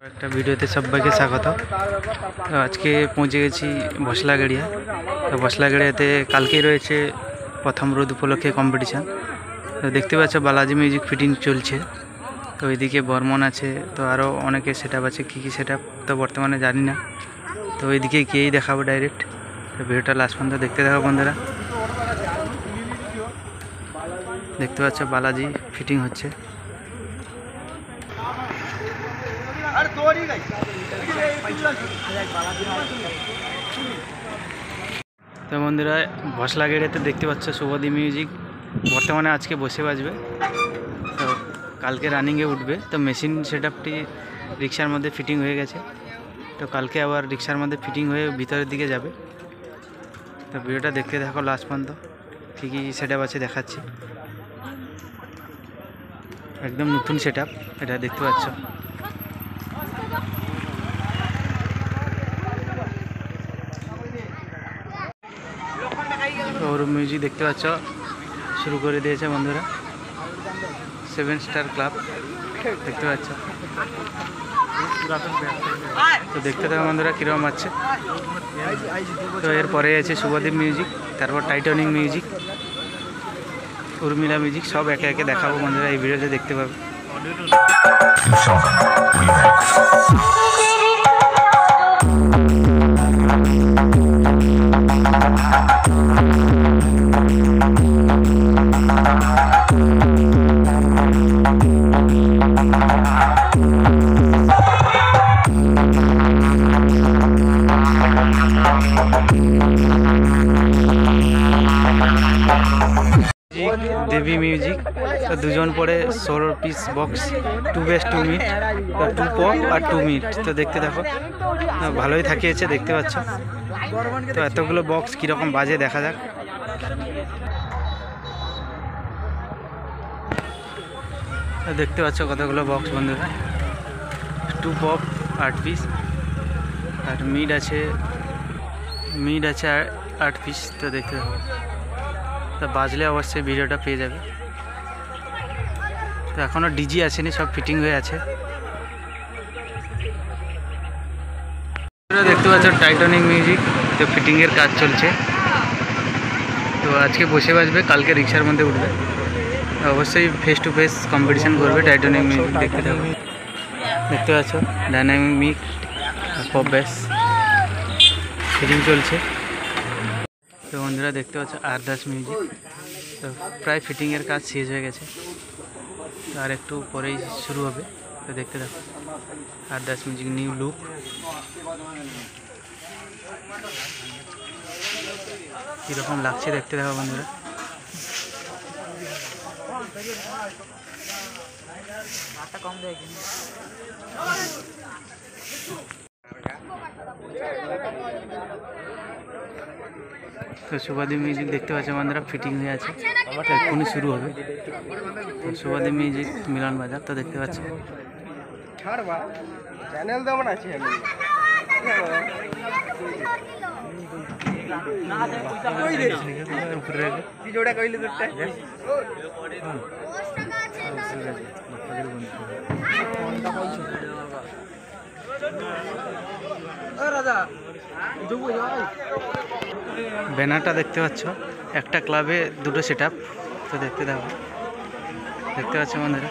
একটা ভিডিওতে সবাইকে স্বাগত। তো আজকে পৌঁছে গেছি বসলাগাড়িয়া। তো বসলাগাড়িয়াতে কালকেই রয়েছে প্রথম রোদ উপলক্ষে কম্পিটিশান। তো দেখতে পাচ্ছ বালাজি মিউজিক ফিটিং চলছে। তো ওইদিকে বর্মন আছে, তো আরও অনেকে সেট আপ আছে। কী কী সেট আপ তো বর্তমানে জানি না। তো ওইদিকে গিয়েই দেখাবো ডাইরেক্ট। তো ভিডিওটা লাস্ট পর্যন্ত দেখতে থাকো বন্ধুরা। দেখতে পাচ্ছ বালাজি ফিটিং হচ্ছে। তো বন্ধুরা বসলাগাড়িয়াতে দেখতে পাচ্ছ শুভদীপ মিউজিক বর্তমানে আজকে বসে বাজবে। তো কালকে রানিংয়ে উঠবে। তো মেশিন সেট আপটি রিক্সার মধ্যে ফিটিং হয়ে গেছে। তো কালকে আবার রিক্সার মধ্যে ফিটিং হয়ে ভিতরের দিকে যাবে। তো ভিডিওটা দেখতে থাকো লাস্ট পর্যন্ত। কী কী সেট আপ আছে দেখাচ্ছি। একদম নতুন সেট আপ, এটা দেখতে পাচ্ছ। ওর মিউজিক দেখতে পাচ্ছ শুরু করে দিয়েছে বন্ধুরা। 7 স্টার ক্লাব দেখতে পাচ্ছ। তো দেখতে থাকো বন্ধুরা কীরকম আছে। তো এরপরে আছে শুভদীপ মিউজিক, তারপর টাইটানিক মিউজিক, উর্মিলা মিউজিক, সব একে একে দেখাবো বন্ধুরা। এই ভিডিওতে দেখতে পাবে। দেবী মিউজিক, তো দুজন পরে 16 piece box, 2 base 2 meat, 2 pop আর 2 মিট। তো দেখতে দেখো ভালোই থাকিয়েছে দেখতে পাচ্ছ। তো এতগুলো বক্স কীরকম বাজে দেখা যাক। দেখতে পাচ্ছ কতগুলো বক্স বন্ধুরা। 2 পপ 8 পিস আর মিড আছে 8 পিস। তো দেখতে থাকো। তো বাজলে অবশ্যই ভিডিওটা পেয়ে যাবে। তো এখনও ডিজি আসেনি, সব ফিটিং হয়ে আছে। দেখতে পাচ্ছ টাইটানিক মিউজিক, তো ফিটিংয়ের কাজ চলছে। তো আজকে বসে বাজবে, কালকে রিক্সার মধ্যে উঠবে। অবশ্যই ফেস টু ফেস কম্পিটিশান করবে টাইটানিক মিউজিক। দেখতে থাকো। দেখতে পাচ্ছ ডাইনামিক পপ বেস ফিটিং চলছে। তো বন্ধুরা দেখতে পাচ্ছ আরদাস মিউজিক, তো প্রায় ফিটিংয়ের কাজ শেষ হয়ে গেছে। আর একটু পরেই শুরু হবে। তো দেখতে থাকো আরদাস মিউজিক নিউ লুক। কীরকম লাগছে দেখতে থাকো বন্ধুরা। তো শুভদীপ মিউজিক দেখতে পাচ্ছ বন্ধুরা ফিটিং হয়ে আছে, এক্ষুনি শুরু হবে। তো শুভদীপ মিউজিক মিলন বাজার, তো দেখতে পাচ্ছ। ব্যানারটা দেখতে পাচ্ছ, একটা ক্লাবে 2টো সেট আপ। তো দেখতে পাচ্ছ বন্ধুরা।